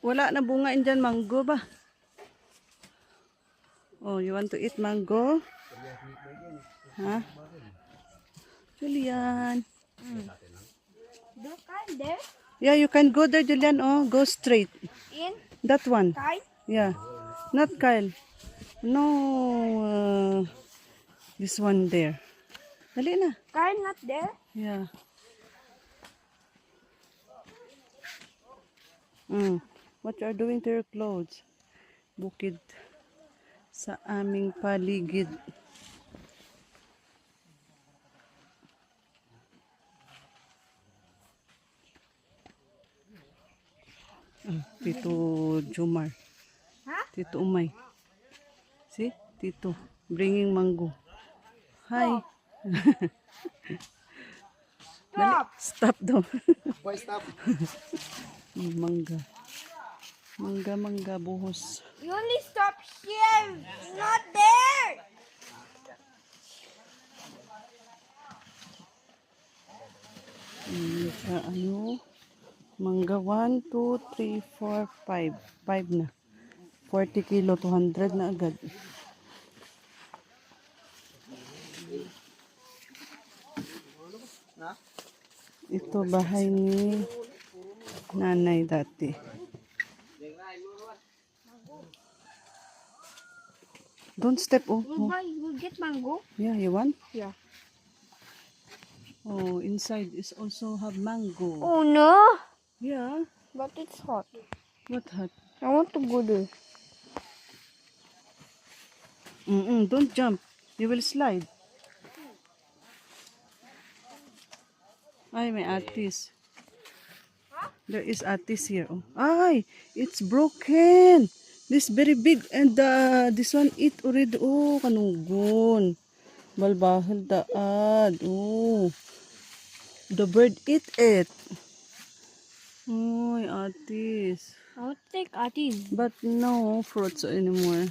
Wala na bunga dyan, mango ba? Oh, you want to eat mango? Huh? Julian. The kind there? Yeah, you can go there, Julian. Oh, go straight. In? That one. Kind? Yeah. Not Kyle. No. This one there. Dali na. Kind not there? Yeah. What you are doing to your clothes? Bukid sa aming paligid. Tito Jumar. Huh? Tito Umay. See? Tito. Bringing mango. Hi. Dali. Stop daw. Why stop? Mangga. Mangga buhos. You only stop here, not there. Ano? Mangga 1, 2, 3, 4, 5. 5 na. 40 kilo, 200 na agad. Ito bahay ni nanay dati. Don't step, oh. We'll get mango. Yeah, you want? Yeah. Oh, inside is also have mango. Oh no, Yeah. but it's hot. What hot? I want to go there. Don't jump. You will slide. Ay, may atis. There is atis here. Oh. Ay, it's broken. This very big and this one eat already. Oh, kanugon. Balbahal daad. Oh. The bird eat it. Oy, atis. I want to take Atin. But no fruits anymore.